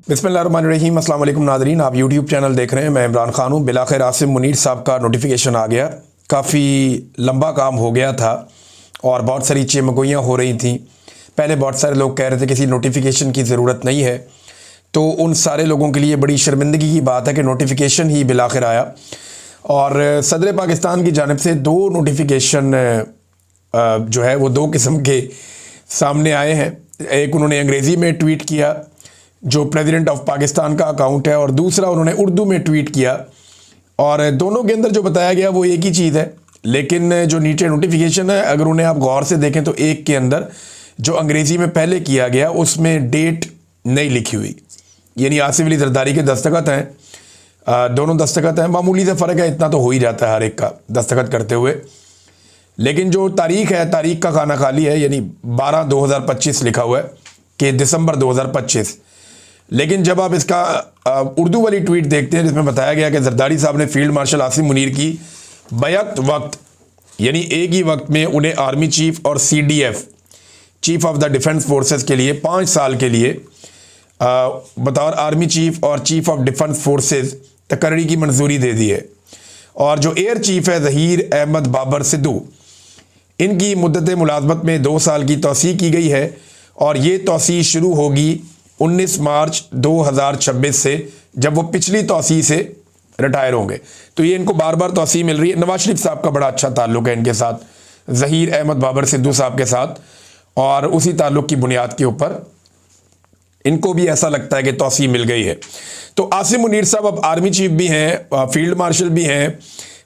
बिस्मिल्लाहिर्रहमानिर्रहीम। अस्सलाम वालेकुम नाज़रीन, आप यूट्यूब चैनल देख रहे हैं। मैं इमरान खान हूँ। बिलाखिर आसिम मुनीर साहब का नोटिफिकेशन आ गया। काफ़ी लंबा काम हो गया था और बहुत सारी चमगोइयाँ हो रही थी। पहले बहुत सारे लोग कह रहे थे किसी नोटिफिकेशन की ज़रूरत नहीं है, तो उन सारे लोगों के लिए बड़ी शर्मिंदगी की बात है कि नोटिफिकेशन ही बिलाखिर आया। और सदर पाकिस्तान की जानिब से दो नोटिफिकेशन जो है वो दो किस्म के सामने आए हैं। एक उन्होंने अंग्रेज़ी में ट्वीट किया जो प्रेसिडेंट ऑफ पाकिस्तान का अकाउंट है, और दूसरा उन्होंने उर्दू में ट्वीट किया। और दोनों के अंदर जो बताया गया वो एक ही चीज़ है, लेकिन जो नीचे नोटिफिकेशन है अगर उन्हें आप गौर से देखें तो एक के अंदर जो अंग्रेज़ी में पहले किया गया उसमें डेट नहीं लिखी हुई, यानी आसिफ अली जरदारी के दस्तखत हैं। दोनों दस्तखत हैं, मामूली से फ़र्क है, इतना तो हो ही जाता है हर एक का दस्तखत करते हुए। लेकिन जो तारीख़ है, तारीख़ का खाना खाली है, यानी 12/2025 लिखा हुआ है कि दिसंबर 2025। लेकिन जब आप इसका उर्दू वाली ट्वीट देखते हैं जिसमें बताया गया कि जरदारी साहब ने फील्ड मार्शल आसिम मुनीर की बैक वक्त, यानी एक ही वक्त में उन्हें आर्मी चीफ और CDF chief of the defence forces के लिए 5 साल के लिए बतौर आर्मी चीफ और चीफ ऑफ डिफेंस फोर्सेस तकर्री की मंजूरी दे दी है। और जो एयर चीफ है ज़हीर अहमद बाबर सिद्धू, इनकी मुद्दत मुलाजमत में 2 साल की तौसीक़ की गई है और ये तौसीक़ शुरू होगी 19 मार्च 2026 से, जब वो पिछली तौसीक़ से रिटायर होंगे। तो ये इनको बार बार तौसीक़ मिल रही है। नवाज शरीफ साहब का बड़ा अच्छा ताल्लुक़ है इनके साथ, ज़हीर अहमद बाबर सिद्धू साहब के साथ, और उसी ताल्लुक़ की बुनियाद के ऊपर इनको भी ऐसा लगता है कि तौसीक़ मिल गई है। तो आसिम मुनीर साहब अब आर्मी चीफ भी हैं, फील्ड मार्शल भी हैं,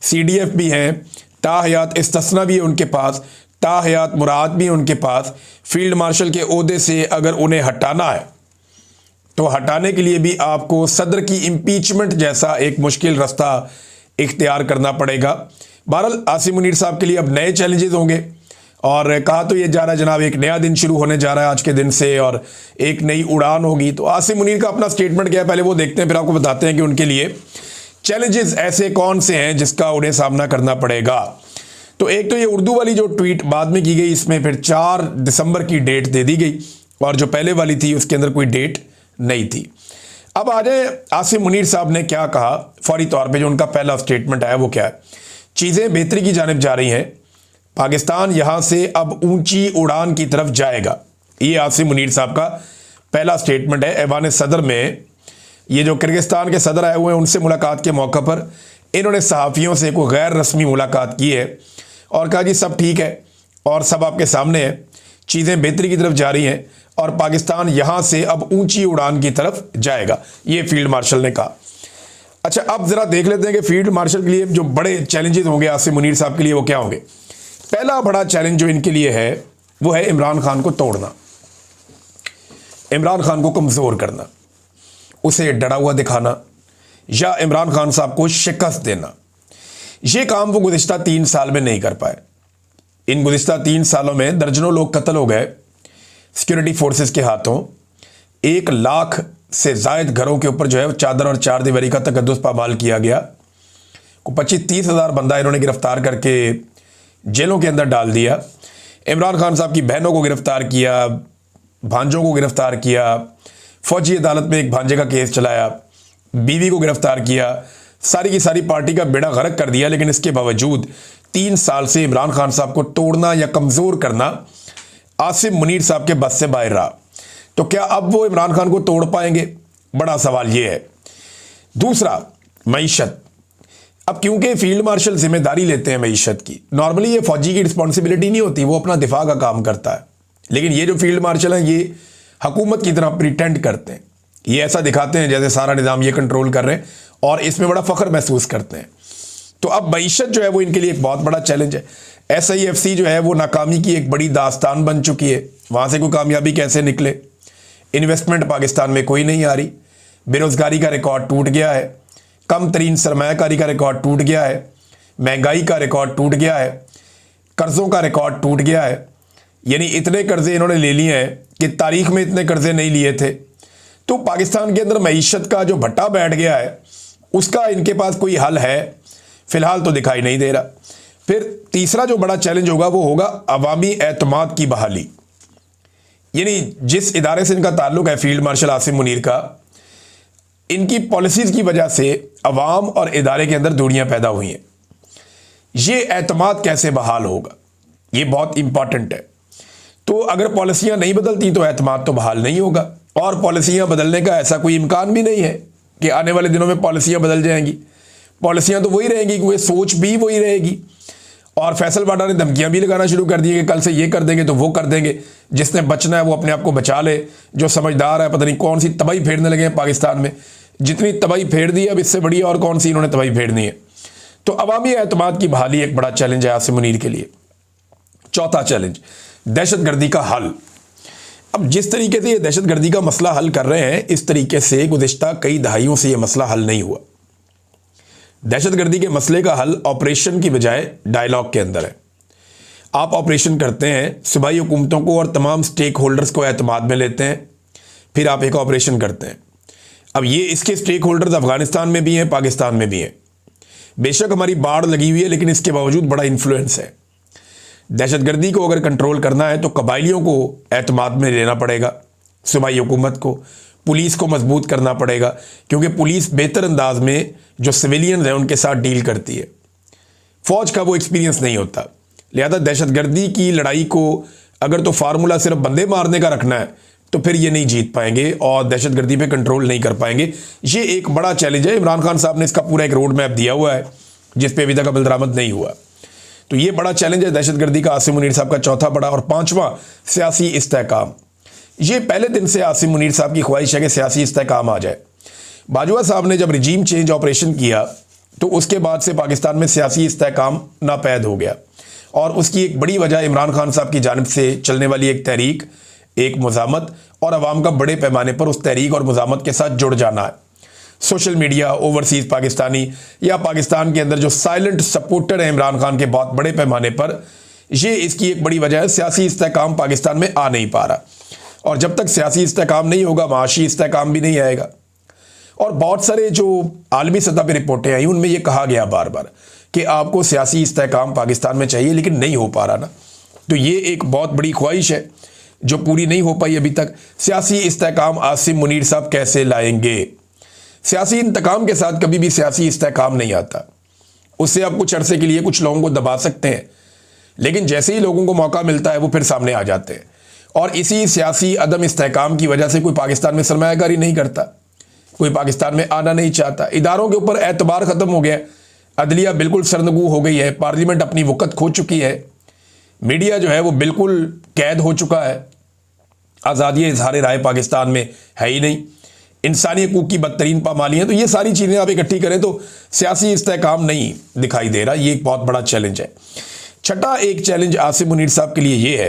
CDF भी हैं, ताहयात इस्तिस्ना भी है उनके पास, ताहयात मुराद भी है उनके पास। फील्ड मार्शल के ओहदे से अगर उन्हें हटाना है तो हटाने के लिए भी आपको सदर की इम्पीचमेंट जैसा एक मुश्किल रास्ता इख्तियार करना पड़ेगा। बहरहाल आसिम मुनीर साहब के लिए अब नए चैलेंजेस होंगे, और कहा तो ये जा रहा है जनाब एक नया दिन शुरू होने जा रहा है आज के दिन से, और एक नई उड़ान होगी। तो आसिम मुनीर का अपना स्टेटमेंट क्या है पहले वो देखते हैं, फिर आपको बताते हैं कि उनके लिए चैलेंजेस ऐसे कौन से हैं जिसका उन्हें सामना करना पड़ेगा। तो एक तो ये उर्दू वाली जो ट्वीट बाद में की गई, इसमें फिर 4 दिसंबर की डेट दे दी गई, और जो पहले वाली थी उसके अंदर कोई डेट नहीं थी। अब आ जाए आसिम मुनीर साहब ने क्या कहा फौरी तौर पे, जो उनका पहला स्टेटमेंट आया वो क्या है। चीज़ें बेहतरी की जानिब जा रही हैं, पाकिस्तान यहां से अब ऊंची उड़ान की तरफ जाएगा। ये आसिम मुनीर साहब का पहला स्टेटमेंट है। ऐवान सदर में ये जो किर्गिस्तान के सदर आए हुए हैं उनसे मुलाकात के मौके पर इन्होंने सहाफ़ियों से कोई गैर रस्मी मुलाकात की है और कहा जी सब ठीक है और सब आपके सामने है, चीज़ें बेहतरी की तरफ जा रही हैं और पाकिस्तान यहाँ से अब ऊंची उड़ान की तरफ जाएगा, ये फील्ड मार्शल ने कहा। अच्छा, अब ज़रा देख लेते हैं कि फील्ड मार्शल के लिए जो बड़े चैलेंजेस होंगे आसिम मुनीर साहब के लिए वो क्या होंगे। पहला बड़ा चैलेंज जो इनके लिए है वो है इमरान खान को तोड़ना, इमरान खान को कमज़ोर करना, उसे डरा हुआ दिखाना या इमरान खान साहब को शिकस्त देना। ये काम वो गुज़िश्ता 3 साल में नहीं कर पाए। इन गुज़िश्ता 3 सालों में दर्जनों लोग कत्ल हो गए सिक्योरिटी फोर्सेस के हाथों। 1 लाख से ज़ायद घरों के ऊपर जो है चादर और चार दीवारी का तकद्दुस पामाल किया गया। को 25-30 हज़ार बंदा इन्होंने गिरफ्तार करके जेलों के अंदर डाल दिया। इमरान खान साहब की बहनों को गिरफ्तार किया, भांजों को गिरफ्तार किया, फौजी अदालत में एक भांजे का केस चलाया, बीवी को गिरफ्तार किया, सारी की सारी पार्टी का बेड़ा गर्क कर दिया। लेकिन इसके बावजूद 3 साल से इमरान खान साहब को तोड़ना या कमज़ोर करना आसिम मुनीर साहब के बस से बाहर रहा। तो क्या अब वो इमरान खान को तोड़ पाएंगे, बड़ा सवाल ये है। दूसरा, मईशत। अब क्योंकि फील्ड मार्शल जिम्मेदारी लेते हैं मईशत की, नॉर्मली ये फौजी की रिस्पॉन्सिबिलिटी नहीं होती, वो अपना दिफा का काम करता है। लेकिन ये जो फील्ड मार्शल हैं ये हुकूमत की तरह प्रिटेंड करते हैं, ये ऐसा दिखाते हैं जैसे सारा निज़ाम ये कंट्रोल कर रहे हैं और इसमें बड़ा फ़ख्र महसूस करते हैं। तो अब मईशत जो है वो इनके लिए एक बहुत बड़ा चैलेंज है। SIFC जो है वो नाकामी की एक बड़ी दास्तान बन चुकी है, वहाँ से कोई कामयाबी कैसे निकले। इन्वेस्टमेंट पाकिस्तान में कोई नहीं आ रही, बेरोज़गारी का रिकॉर्ड टूट गया है, कम तरीन सरमायाकारी का रिकॉर्ड टूट गया है, महंगाई का रिकॉर्ड टूट गया है, कर्ज़ों का रिकॉर्ड टूट गया है। यानी इतने कर्ज़े इन्होंने ले लिए हैं कि तारीख़ में इतने कर्ज़े नहीं लिए थे। तो पाकिस्तान के अंदर मईशत का जो भट्टा बैठ गया है उसका इनके पास कोई हल है फ़िलहाल तो दिखाई नहीं दे रहा। फिर तीसरा जो बड़ा चैलेंज होगा वो होगा अवामी एतमाद की बहाली। यानी जिस इदारे से इनका ताल्लुक है फील्ड मार्शल आसिम मुनीर का, इनकी पॉलिसीज़ की वजह से अवाम और इदारे के अंदर दूरियां पैदा हुई हैं। ये एतमाद कैसे बहाल होगा, ये बहुत इंपॉर्टेंट है। तो अगर पॉलिसियां नहीं बदलती तो एतमाद तो बहाल नहीं होगा, और पॉलिसियां बदलने का ऐसा कोई इम्कान भी नहीं है कि आने वाले दिनों में पॉलिसियां बदल जाएंगी। पॉलिसियां तो वही रहेंगी, क्योंकि सोच भी वही रहेगी। और फैसल बाडा ने धमकियां भी लगाना शुरू कर दी कि कल से ये कर देंगे तो वो कर देंगे, जिसने बचना है वो अपने आप को बचा ले, जो समझदार है पता नहीं कौन सी तबाही फेरने लगे हैं पाकिस्तान में। जितनी तबाही फेर दी है अब इससे बढ़िया और कौन सी इन्होंने तबाही फेरनी है। तो अवामी एतमाद की बहाली एक बड़ा चैलेंज है आसिम मुनीर के लिए। चौथा चैलेंज, दहशतगर्दी का हल। अब जिस तरीके से ये दहशतगर्दी का मसला हल कर रहे हैं, इस तरीके से गुज़िश्ता कई दहाइयों से ये मसला हल नहीं हुआ। दहशतगर्दी के मसले का हल ऑपरेशन की बजाय डायलॉग के अंदर है। आप ऑपरेशन करते हैं, सूबाई हुकूमतों को और तमाम स्टेक होल्डर्स को एतमाद में लेते हैं, फिर आप एक ऑपरेशन करते हैं। अब ये इसके स्टेक होल्डर्स अफगानिस्तान में भी हैं, पाकिस्तान में भी हैं। बेशक हमारी बाढ़ लगी हुई है, लेकिन इसके बावजूद बड़ा इन्फ्लुएंस है। दहशतगर्दी को अगर कंट्रोल करना है तो कबाइलियों को एतमाद में लेना पड़ेगा, सूबाई हुकूमत को, पुलिस को मजबूत करना पड़ेगा, क्योंकि पुलिस बेहतर अंदाज में जो सिविलियन हैं उनके साथ डील करती है। फौज का वो एक्सपीरियंस नहीं होता। लिहाजा दहशतगर्दी की लड़ाई को अगर तो फार्मूला सिर्फ बंदे मारने का रखना है तो फिर ये नहीं जीत पाएंगे और दहशतगर्दी पे कंट्रोल नहीं कर पाएंगे। ये एक बड़ा चैलेंज है। इमरान खान साहब ने इसका पूरा एक रोड मैप दिया हुआ है जिस पे अभी तक अमल दरामद नहीं हुआ। तो ये बड़ा चैलेंज है दहशतगर्दी का, आसिम मुनीर साहब का चौथा बड़ा। और पांचवा, सियासी इस्तेहकाम। ये पहले दिन से आसिम मुनीर साहब की ख्वाहिश है कि सियासी इस्तेहकाम आ जाए। बाजवा साहब ने जब रिजीम चेंज ऑपरेशन किया तो उसके बाद से पाकिस्तान में सियासी इस्तेहकाम नापैद हो गया, और उसकी एक बड़ी वजह इमरान खान साहब की जानिब से चलने वाली एक तहरीक, एक मुज़ामत और अवाम का बड़े पैमाने पर उस तहरीक और मुज़ामत के साथ जुड़ जाना है। सोशल मीडिया, ओवरसीज़ पाकिस्तानी या पाकिस्तान के अंदर जो साइलेंट सपोर्टर है इमरान खान के बहुत बड़े पैमाने पर, ये इसकी एक बड़ी वजह है। सियासी इस्तेहकाम पाकिस्तान में आ नहीं पा रहा, और जब तक सियासी इस्तेहकाम नहीं होगा माशी इस्तेहकाम भी नहीं आएगा। और बहुत सारे जो आलमी सतह पर रिपोर्टें आई उनमें यह कहा गया बार बार कि आपको सियासी इस्तेहकाम पाकिस्तान में चाहिए, लेकिन नहीं हो पा रहा ना। तो ये एक बहुत बड़ी ख्वाहिश है जो पूरी नहीं हो पाई अभी तक। सियासी इस्तेहकाम आसिम मुनीर साहब कैसे लाएंगे? सियासी इंतकाम के साथ कभी भी सियासी इस्तेहकाम नहीं आता। उससे आप कुछ अरसे के लिए कुछ लोगों को दबा सकते हैं, लेकिन जैसे ही लोगों को मौका मिलता है वो फिर सामने आ जाते हैं। और इसी सियासी अदम इस्तेहकाम की वजह से कोई पाकिस्तान में सरमायाकारी नहीं करता, कोई पाकिस्तान में आना नहीं चाहता। इदारों के ऊपर एतबार ख़त्म हो गया, अदलिया बिल्कुल सरनगू हो गई है, पार्लियामेंट अपनी वक़्त खो चुकी है, मीडिया जो है वो बिल्कुल कैद हो चुका है, आज़ादी इजहार राय पाकिस्तान में है ही नहीं, इंसानी हकूक़ की बदतरीन पामाली हैं। तो ये सारी चीज़ें आप इकट्ठी करें तो सियासी इस्तेहकाम नहीं दिखाई दे रहा। ये एक बहुत बड़ा चैलेंज है। छठा एक चैलेंज आसिम मुनीर साहब के लिए ये है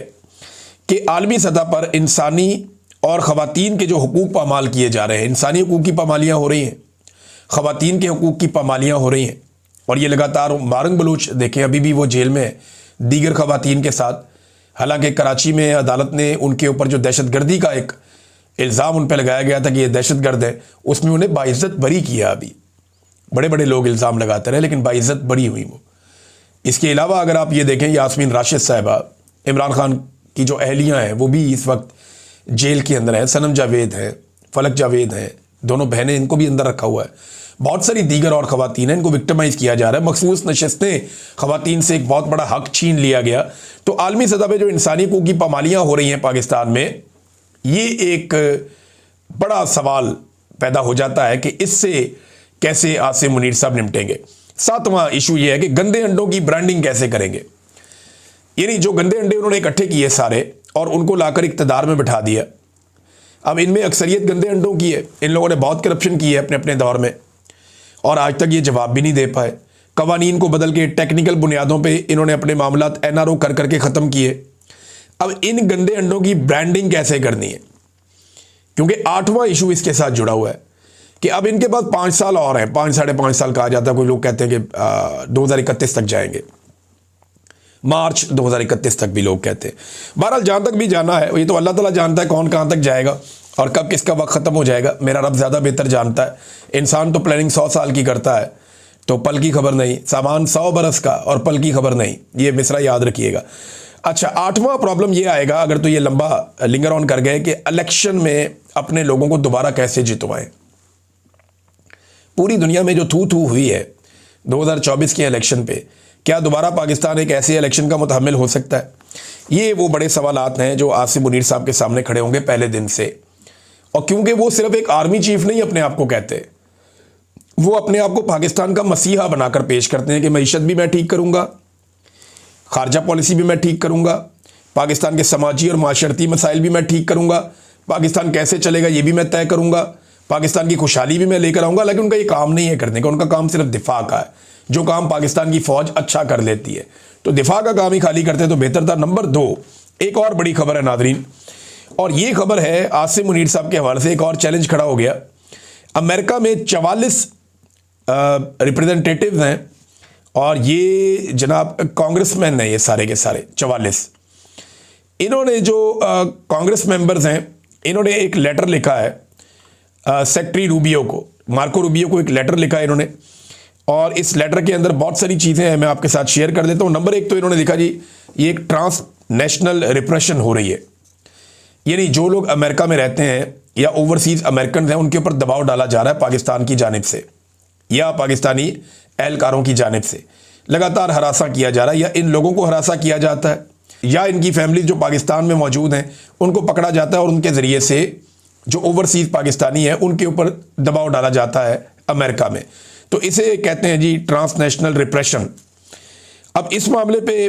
कि आलमी सतह पर इंसानी और ख़वातीन के जो हकूक़ पामाल किए जा रहे हैं, इंसानी हकूक़ की पामालियाँ हो रही हैं, ख़वातीन के हकूक़ की पामालियाँ हो रही हैं, और ये लगातार मारंग बलूच देखें अभी भी वो जेल में है दीगर ख़वातीन के साथ। हालांकि कराची में अदालत ने उनके ऊपर जो दहशतगर्दी का एक इल्ज़ाम उन पर लगाया गया था कि ये दहशतगर्द है, उसमें उन्हें बाइज़्ज़त बरी किया। अभी बड़े बड़े लोग इल्ज़ाम लगाते रहे लेकिन बाइज़्ज़त बरी हुई वो। इसके अलावा अगर आप ये देखें, यास्मीन राशिद साहिबा, इमरान खान की जो अहलियाँ हैं वो भी इस वक्त जेल के अंदर हैं। सनम जावेद हैं, फलक जावेद हैं, दोनों बहनें, इनको भी अंदर रखा हुआ है। बहुत सारी दीगर और ख़वातीन हैं, इनको विक्टिमाइज़ किया जा रहा है। मखसूस नशस्तें ख़वातीन से एक बहुत बड़ा हक छीन लिया गया। तो आलमी सतह पर जो इंसानी हकूक़ की पामालियाँ हो रही हैं पाकिस्तान में, ये एक बड़ा सवाल पैदा हो जाता है कि इससे कैसे आसिम मुनीर साहब निपटेंगे। सातवां इशू ये है कि गंदे अंडों की ब्रांडिंग कैसे करेंगे। यानी जो गंदे अंडे उन्होंने इकट्ठे किए सारे और उनको लाकर इक़्तिदार में बिठा दिया। अब इनमें अक्सरियत गंदे अंडों की है। इन लोगों ने बहुत करप्शन की है अपने अपने दौर में, और आज तक ये जवाब भी नहीं दे पाए। कवानीन को बदल के टेक्निकल बुनियादों पे इन्होंने अपने मामलात NRO कर करके ख़त्म किए। अब इन गंदे अंडों की ब्रांडिंग कैसे करनी है, क्योंकि आठवां इशू इसके साथ जुड़ा हुआ है कि अब इनके पास 5 साल और हैं, 5 साढ़े 5 साल कहा जाता है। कोई लोग कहते हैं कि 2031 तक जाएंगे, मार्च 2031 तक भी लोग कहते हैं। बहरहाल जहाँ तक भी जाना है ये तो अल्लाह ताला जानता है कौन कहाँ तक जाएगा और कब किसका वक्त ख़त्म हो जाएगा। मेरा रब ज़्यादा बेहतर जानता है। इंसान तो प्लानिंग 100 साल की करता है, तो पल की खबर नहीं, सामान 100 बरस का और पल की खबर नहीं। ये मिसरा याद रखिएगा। अच्छा, आठवां प्रॉब्लम ये आएगा अगर तो ये लंबा लिंगर ऑन कर गए कि इलेक्शन में अपने लोगों को दोबारा कैसे जितवाएं। पूरी दुनिया में जो थू थू हुई है 2024 के इलेक्शन पे, क्या दोबारा पाकिस्तान एक ऐसे इलेक्शन का मुतहम्मिल हो सकता है? ये वो बड़े सवालात हैं जो आसिम मुनीर साहब के सामने खड़े होंगे पहले दिन से। और क्योंकि वो सिर्फ एक आर्मी चीफ नहीं अपने आप को कहते, वो अपने आप को पाकिस्तान का मसीहा बनाकर पेश करते हैं कि मईशत भी मैं ठीक करूंगा, खारजा पॉलिसी भी मैं ठीक करूंगा, पाकिस्तान के समाजी और माशरती मसाइल भी मैं ठीक करूंगा, पाकिस्तान कैसे चलेगा ये भी मैं तय करूंगा, पाकिस्तान की खुशहाली भी मैं लेकर आऊंगा। लेकिन उनका ये काम नहीं है करने का, उनका काम सिर्फ दिफा का है, जो काम पाकिस्तान की फौज अच्छा कर लेती है। तो दिफा का काम ही खाली करते तो बेहतर था। नंबर 2, एक और बड़ी खबर है नादरीन, और ये खबर है आसिम मुनीर साहब के हवाले से एक और चैलेंज खड़ा हो गया। अमेरिका में 44 रिप्रेजेंटेटिव हैं और ये जनाब कांग्रेसमैन हैं, ये सारे के सारे 44। इन्होंने जो कांग्रेस मेंबर्स हैं, इन्होंने एक लेटर लिखा है सेक्रेटरी रूबियो को, मार्को रूबियो को एक लेटर लिखा है इन्होंने। और इस लेटर के अंदर बहुत सारी चीज़ें हैं, मैं आपके साथ शेयर कर देता हूँ। नंबर 1 तो इन्होंने लिखा जी, ये एक ट्रांस नेशनल रिप्रेशन हो रही है, यानी जो लोग अमेरिका में रहते हैं या ओवरसीज अमेरिकन हैं उनके ऊपर दबाव डाला जा रहा है पाकिस्तान की जानिब से या पाकिस्तानी एहलकारों की जानिब से। लगातार हरासा किया जा रहा है, या इन लोगों को हरासा किया जाता है या इनकी फैमिली जो पाकिस्तान में मौजूद हैं उनको पकड़ा जाता है और उनके ज़रिए से जो ओवरसीज पाकिस्तानी है उनके ऊपर दबाव डाला जाता है अमेरिका में। तो इसे कहते हैं जी ट्रांसनेशनल रिप्रेशन। अब इस मामले पे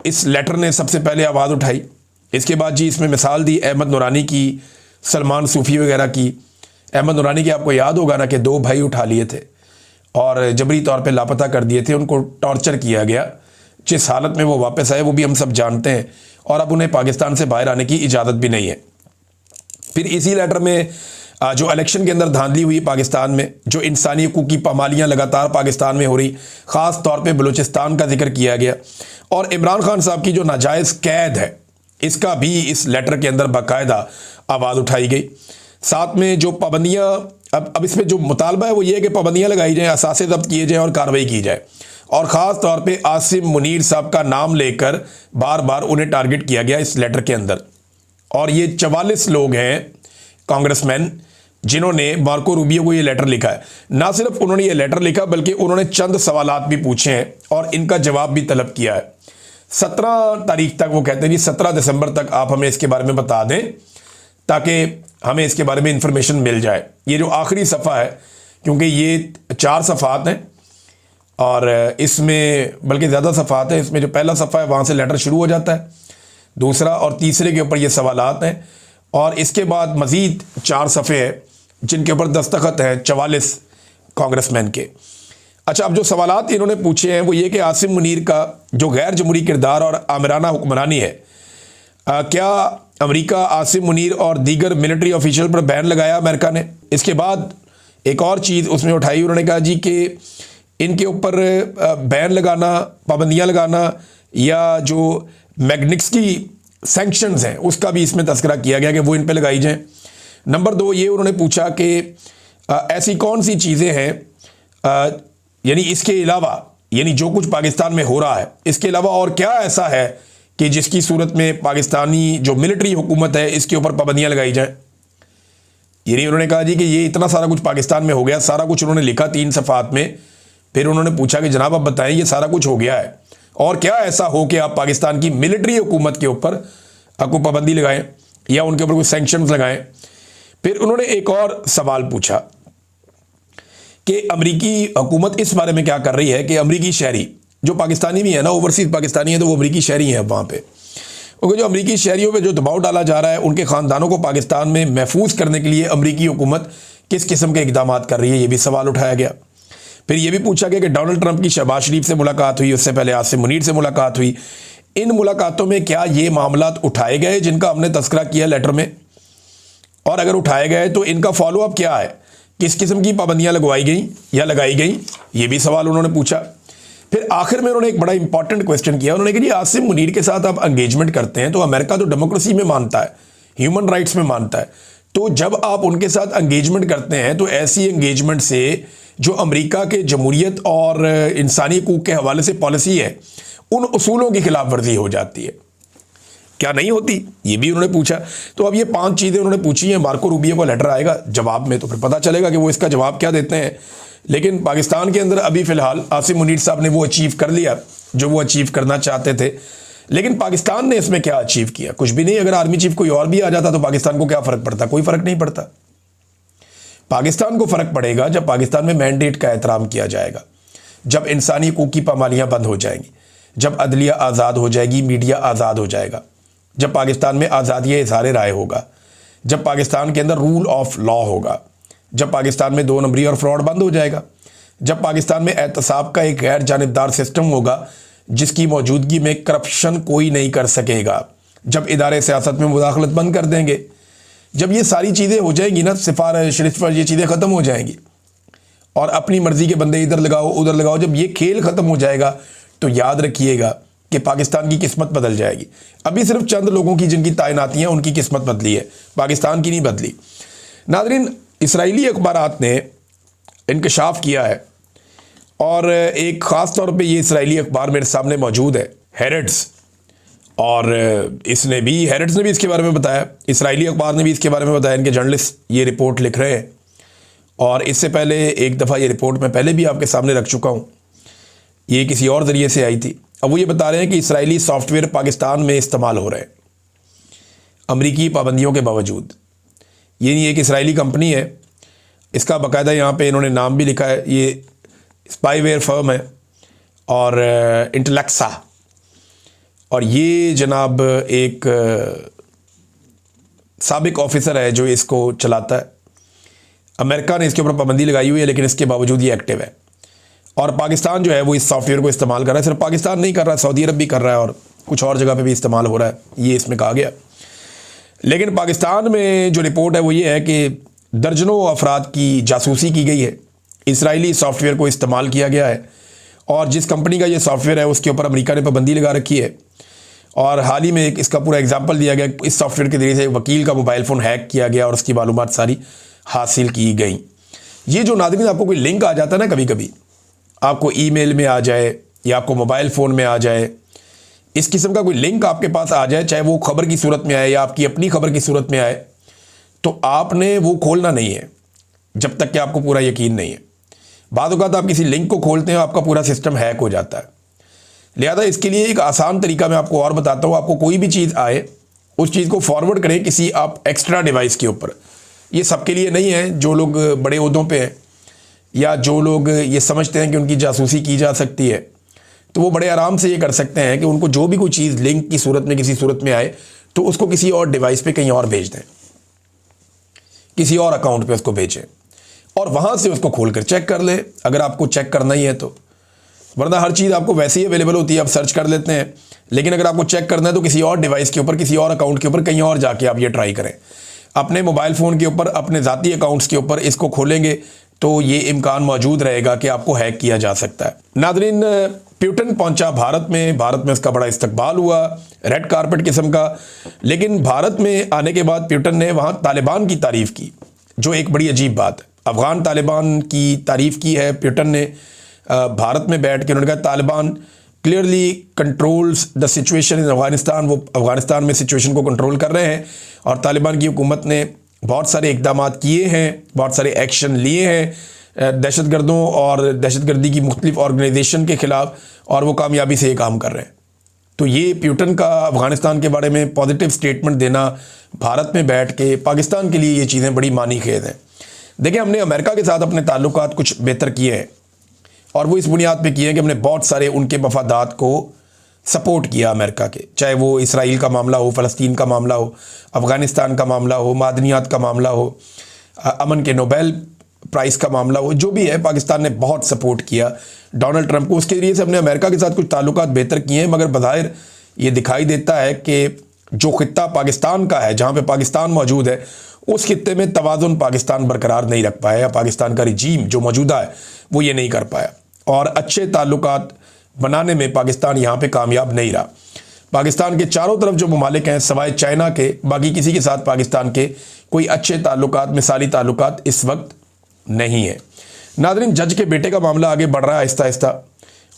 इस लेटर ने सबसे पहले आवाज़ उठाई। इसके बाद जी इसमें मिसाल दी अहमद नूरानी की, सलमान सूफ़ी वगैरह की। अहमद नूरानी की आपको याद होगा ना कि 2 भाई उठा लिए थे और जबरी तौर पे लापता कर दिए थे, उनको टॉर्चर किया गया। जिस हालत में वो वापस आए वो भी हम सब जानते हैं, और अब उन्हें पाकिस्तान से बाहर आने की इजाज़त भी नहीं है। फिर इसी लेटर में जो इलेक्शन के अंदर धांधली हुई पाकिस्तान में, जो इंसानी हकूक़ की पामालियाँ लगातार पाकिस्तान में हो रही, ख़ास तौर पे बलूचिस्तान का जिक्र किया गया, और इमरान खान साहब की जो नाजायज़ कैद है इसका भी इस लेटर के अंदर बाकायदा आवाज़ उठाई गई। साथ में जो पाबंदियाँ, अब इसमें जो मुतालबा है वो ये है कि पाबंदियाँ लगाई जाएँ, असासे ज़ब्त किए जाएँ और कार्रवाई की जाए। और ख़ास तौर पे आसिम मुनीर साहब का नाम लेकर बार बार उन्हें टारगेट किया गया इस लेटर के अंदर। और ये 44 लोग हैं कांग्रेसमैन जिन्होंने मार्को रूबियो को ये लेटर लिखा है। ना सिर्फ उन्होंने ये लेटर लिखा बल्कि उन्होंने चंद सवालात भी पूछे हैं और इनका जवाब भी तलब किया है। 17 तारीख तक वो कहते हैं कि 17 दिसंबर तक आप हमें इसके बारे में बता दें ताकि हमें इसके बारे में इंफॉर्मेशन मिल जाए। ये जो आखिरी सफ़ा है, क्योंकि ये 4 सफ़ात हैं और इसमें बल्कि ज़्यादा सफ़ात है, इसमें जो पहला सफ़ा है वहाँ से लेटर शुरू हो जाता है, दूसरा और तीसरे के ऊपर ये सवालात हैं, और इसके बाद मज़ीद 4 सफ़े हैं जिनके ऊपर दस्तखत हैं 44 कांग्रेसमैन के। अच्छा, अब जो सवालात इन्होंने पूछे हैं वो ये कि आसिम मुनीर का जो गैर जमहूरी किरदार और आमिराना हुक्मरानी है, क्या अमेरिका आसिम मुनीर और दीगर मिलिट्री ऑफिशियल पर बैन लगाया अमेरिका ने? इसके बाद एक और चीज़ उसमें उठाई, उन्होंने कहा जी कि इनके ऊपर बैन लगाना, पाबंदियाँ लगाना या जो मैग्निट्स्की सैंक्शंस हैं उसका भी इसमें तस्करा किया गया कि वो इन पे लगाई जाएं। नंबर 2 ये उन्होंने पूछा कि ऐसी कौन सी चीज़ें हैं, यानी इसके अलावा, यानी जो कुछ पाकिस्तान में हो रहा है इसके अलावा और क्या ऐसा है कि जिसकी सूरत में पाकिस्तानी जो मिलिट्री हुकूमत है इसके ऊपर पाबंदियाँ लगाई जाएं। यानी उन्होंने कहा जी कि ये इतना सारा कुछ पाकिस्तान में हो गया, सारा कुछ उन्होंने लिखा 3 सफ़ात में। फिर उन्होंने पूछा कि जनाब आप बताएं ये सारा कुछ हो गया है और क्या ऐसा हो कि आप पाकिस्तान की मिलिट्री हुकूमत के ऊपर आपको पाबंदी लगाएं या उनके ऊपर कोई सैंक्शंस लगाएं। फिर उन्होंने एक और सवाल पूछा कि अमरीकी हुकूमत इस बारे में क्या कर रही है कि अमरीकी शहरी जो पाकिस्तानी भी है ना, ओवरसीज पाकिस्तानी है तो वो अमरीकी शहरी हैं वहाँ पे, क्योंकि जो अमरीकी शहरियों पे जो दबाव डाला जा रहा है उनके ख़ानदानों को पाकिस्तान में महफूज करने के लिए अमरीकी हुकूमत किस किस्म के इकदाम कर रही है, ये भी सवाल उठाया गया। फिर ये भी पूछा गया कि डोनाल्ड ट्रंप की शहबाज शरीफ से मुलाकात हुई, उससे पहले आसिम मुनीर से मुलाकात हुई, इन मुलाकातों में क्या ये मामलात उठाए गए जिनका हमने तस्करा किया लेटर में, और अगर उठाए गए तो इनका फॉलोअप क्या है, किस किस्म की पाबंदियाँ लगवाई गई या लगाई गई, ये भी सवाल उन्होंने पूछा। फिर आखिर में उन्होंने एक बड़ा इंपॉर्टेंट क्वेश्चन किया, उन्होंने कहा जी आसिम मुनीर के साथ आप एंगेजमेंट करते हैं तो अमेरिका तो डेमोक्रेसी में मानता है, ह्यूमन राइट्स में मानता है, तो जब आप उनके साथ एंगेजमेंट करते हैं तो ऐसी एंगेजमेंट से जो अमेरिका के जमहूरियत और इंसानी हकूक़ के हवाले से पॉलिसी है उन उसूलों की खिलाफ वर्जी हो जाती है, क्या नहीं होती, ये भी उन्होंने पूछा। तो अब ये 5 चीज़ें उन्होंने पूछी हैं। मार्को रूबियो का लेटर आएगा जवाब में तो फिर पता चलेगा कि वो इसका जवाब क्या देते हैं। लेकिन पाकिस्तान के अंदर अभी फ़िलहाल आसिम मुनीर साहब ने वो अचीव कर लिया जो वो अचीव करना चाहते थे। लेकिन पाकिस्तान ने इसमें क्या अचीव किया? कुछ भी नहीं। अगर आर्मी चीफ कोई और भी आ जाता तो पाकिस्तान को क्या फ़र्क पड़ता? कोई फ़र्क नहीं पड़ता। पाकिस्तान को फ़र्क पड़ेगा जब पाकिस्तान में मैंडेट का एहतराम किया जाएगा, जब इंसानी हकूक़ की पामालियाँ बंद हो जाएंगी, जब अदलिया आज़ाद हो जाएगी, मीडिया आज़ाद हो जाएगा, जब पाकिस्तान में आज़ादी इज़हार राय होगा, जब पाकिस्तान के अंदर रूल ऑफ लॉ होगा, जब पाकिस्तान में 2 नंबरी और फ्रॉड बंद हो जाएगा, जब पाकिस्तान में एहतसाब का एक गैर जानिबदार सिस्टम होगा जिसकी मौजूदगी में करप्शन कोई नहीं कर सकेगा, जब इदारे सियासत में मुदाखलत बंद कर देंगे, जब ये सारी चीज़ें हो जाएंगी ना, सिफारिश रिश्वत ये चीज़ें ख़त्म हो जाएंगी और अपनी मर्ज़ी के बंदे इधर लगाओ उधर लगाओ, जब ये खेल ख़त्म हो जाएगा तो याद रखिएगा कि पाकिस्तान की किस्मत बदल जाएगी। अभी सिर्फ चंद लोगों की जिनकी तैनाती हैं उनकी किस्मत बदली है, पाकिस्तान की नहीं बदली। नाज़रीन, इसराइली अखबारात ने इंकशाफ किया है और एक ख़ास तौर पे ये इसराइली अखबार मेरे सामने मौजूद है, हेरेट्स, और हेरेट्स ने भी इसके बारे में बताया, इसराइली अखबार ने भी इसके बारे में बताया। इनके जर्नलिस्ट ये रिपोर्ट लिख रहे हैं और इससे पहले एक दफ़ा ये रिपोर्ट मैं पहले भी आपके सामने रख चुका हूँ, ये किसी और ज़रिए से आई थी। अब वो ये बता रहे हैं कि इसराइली सॉफ्टवेयर पाकिस्तान में इस्तेमाल हो रहे हैं अमरीकी पाबंदियों के बावजूद। ये नहीं एक इसराइली कंपनी है, इसका बाकायदा यहाँ पे इन्होंने नाम भी लिखा है, ये स्पाईवेयर फर्म है और इंटेलेक्सा, और ये जनाब एक साबिक ऑफिसर है जो इसको चलाता है। अमेरिका ने इसके ऊपर पाबंदी लगाई हुई है लेकिन इसके बावजूद ये एक्टिव है और पाकिस्तान जो है वो इस सॉफ्टवेयर को इस्तेमाल कर रहा है। सिर्फ पाकिस्तान नहीं कर रहा है, सऊदी अरब भी कर रहा है और कुछ और जगह पे भी इस्तेमाल हो रहा है, ये इसमें कहा गया। लेकिन पाकिस्तान में जो रिपोर्ट है वो ये है कि दर्जनों अफराद की जासूसी की गई है, इसराइली सॉफ्टवेयर को इस्तेमाल किया गया है और जिस कंपनी का ये सॉफ्टवेयर है उसके ऊपर अमेरिका ने पाबंदी लगा रखी है। और हाल ही में एक इसका पूरा एग्जाम्पल दिया गया, इस सॉफ्टवेयर के ज़रिए से वकील का मोबाइल फ़ोन हैक किया गया और उसकी मालूमात सारी हासिल की गई। ये जो नाज़रीन आपको कोई लिंक आ जाता है ना, कभी कभी आपको ईमेल में आ जाए या आपको मोबाइल फ़ोन में आ जाए, इस किस्म का कोई लिंक आपके पास आ जाए, चाहे वो खबर की सूरत में आए या आपकी अपनी खबर की सूरत में आए, तो आपने वो खोलना नहीं है जब तक कि आपको पूरा यकीन नहीं है। बाद औक़ात आप किसी लिंक को खोलते हैं, आपका पूरा सिस्टम हैक हो जाता है। लिहाजा इसके लिए एक आसान तरीका मैं आपको और बताता हूँ। आपको कोई भी चीज़ आए, उस चीज़ को फॉरवर्ड करें किसी आप एक्स्ट्रा डिवाइस के ऊपर। ये सबके लिए नहीं है, जो लोग बड़े ओहदों पे हैं या जो लोग ये समझते हैं कि उनकी जासूसी की जा सकती है, तो वो बड़े आराम से ये कर सकते हैं कि उनको जो भी कोई चीज़ लिंक की सूरत में किसी सूरत में आए तो उसको किसी और डिवाइस पे कहीं और भेज दें, किसी और अकाउंट पे उसको भेजें और वहाँ से उसको खोल कर चेक कर लें अगर आपको चेक करना ही है तो। वरना हर चीज़ आपको वैसे ही अवेलेबल होती है, आप सर्च कर लेते हैं, लेकिन अगर आपको चेक करना है तो किसी और डिवाइस के ऊपर, किसी और अकाउंट के ऊपर कहीं और जाके आप ये ट्राई करें। अपने मोबाइल फ़ोन के ऊपर, अपने ज़ाती अकाउंट्स के ऊपर इसको खोलेंगे तो ये इम्कान मौजूद रहेगा कि आपको हैक किया जा सकता है। नाज़रीन, प्यूटन पहुंचा भारत में उसका बड़ा इस्तकबाल हुआ, रेड कारपेट किस्म का। लेकिन भारत में आने के बाद प्यूटन ने वहाँ तालिबान की तारीफ़ की, जो एक बड़ी अजीब बात है। अफ़गान तालिबान की तारीफ़ की है प्यूटन ने भारत में बैठ के। उन्होंने कहा Taliban clearly controls the situation in Afghanistan, वो अफ़गानिस्तान में सिचुएशन को कंट्रोल कर रहे हैं और तालिबान की हुकूमत ने बहुत सारे इक़दाम किए हैं, बहुत सारे एक्शन लिए हैं दहशतगर्दों और दहशतगर्दी की मुख्तलिफ़ ऑर्गेनाइजेशन के ख़िलाफ़, और वो कामयाबी से ये काम कर रहे हैं। तो ये प्यूटन का अफ़गानिस्तान के बारे में पॉजिटिव स्टेटमेंट देना भारत में बैठ के, पाकिस्तान के लिए ये चीज़ें बड़ी मानी खेज हैं। देखिए, हमने अमेरिका के साथ अपने ताल्लुकात कुछ बेहतर किए हैं और वो इस बुनियाद पे किए हैं कि हमने बहुत सारे उनके मफादात को सपोर्ट किया अमेरिका के, चाहे वो इसराइल का मामला हो, फ़लस्तीन का मामला हो, अफ़गानिस्तान का मामला हो, मादनियात का मामला हो, अमन के नोबेल प्राइज़ का मामला हो, जो भी है पाकिस्तान ने बहुत सपोर्ट किया डोनाल्ड ट्रंप को। उसके ज़रिए से हमने अमेरिका के साथ कुछ ताल्लुकात बेहतर किए हैं, मगर बज़ाहिर ये दिखाई देता है कि जो ख़ित्ता पाकिस्तान का है, जहाँ पे पाकिस्तान मौजूद है, उस खित्ते में तवाज़ुन पाकिस्तान बरकरार नहीं रख पाया, या पाकिस्तान का रिजीम जो मौजूदा है वो ये नहीं कर पाया और अच्छे ताल्लुकात बनाने में पाकिस्तान यहाँ पे कामयाब नहीं रहा। पाकिस्तान के चारों तरफ जो ममालिक हैं सिवाय चाइना के, बाकी किसी के साथ पाकिस्तान के कोई अच्छे ताल्लुकात, मिसाली ताल्लुकात इस वक्त नहीं है। नाज़रीन, जज के बेटे का मामला आगे बढ़ रहा है आहिस्ता आहिस्ता,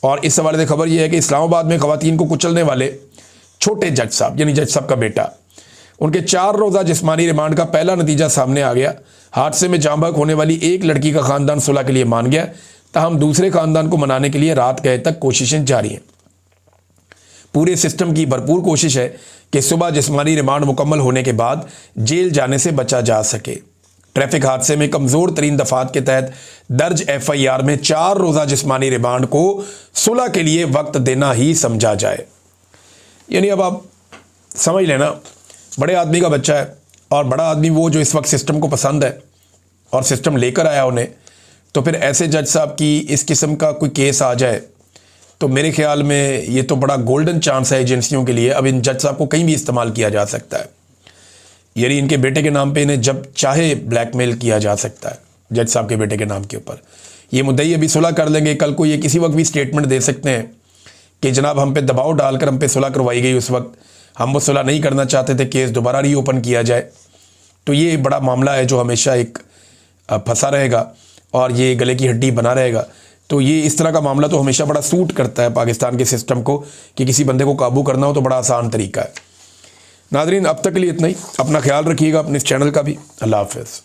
और इस हवाले से खबर यह है कि इस्लामाबाद में ख़वातीन को कुचलने वाले छोटे जज साहब, यानी जज साहब का बेटा, उनके 4 रोज़ा जिस्मानी रिमांड का पहला नतीजा सामने आ गया। हादसे में जाँ बहक होने वाली एक लड़की का ख़ानदान सुलह के लिए मान गया, ताहम दूसरे ख़ानदान को मनाने के लिए रात गए तक कोशिशें जारी हैं। पूरे सिस्टम की भरपूर कोशिश है कि सुबह जिस्मानी रिमांड मुकम्मल होने के बाद जेल जाने से बचा जा सके। ट्रैफिक हादसे में कमज़ोर तरीन दफात के तहत दर्ज FIR में 4 रोज़ा जिस्मानी रिमांड को सुलह के लिए वक्त देना ही समझा जाए। यानी अब आप समझ लेना, बड़े आदमी का बच्चा है और बड़ा आदमी वो जो इस वक्त सिस्टम को पसंद है और सिस्टम लेकर आया उन्हें, तो फिर ऐसे जज साहब की इस किस्म का कोई केस आ जाए तो मेरे ख्याल में ये तो बड़ा गोल्डन चांस है एजेंसियों के लिए। अब इन जज साहब को कहीं भी इस्तेमाल किया जा सकता है, यानी इनके बेटे के नाम पे इन्हें जब चाहे ब्लैकमेल किया जा सकता है। जज साहब के बेटे के नाम के ऊपर ये मुद्दई अभी सुलह कर लेंगे, कल को ये किसी वक्त भी स्टेटमेंट दे सकते हैं कि जनाब हम पे दबाव डालकर हम पे सुलह करवाई गई, उस वक्त हम वो सुलह नहीं करना चाहते थे, केस दोबारा रीओपन किया जाए। तो ये बड़ा मामला है जो हमेशा एक फंसा रहेगा और ये गले की हड्डी बना रहेगा। तो ये इस तरह का मामला तो हमेशा बड़ा सूट करता है पाकिस्तान के सिस्टम को कि किसी बंदे को काबू करना हो तो बड़ा आसान तरीका है। नाज़रीन, अब तक के लिए इतना ही। अपना ख्याल रखिएगा, अपने इस चैनल का भी। अल्लाह हाफ़िज़।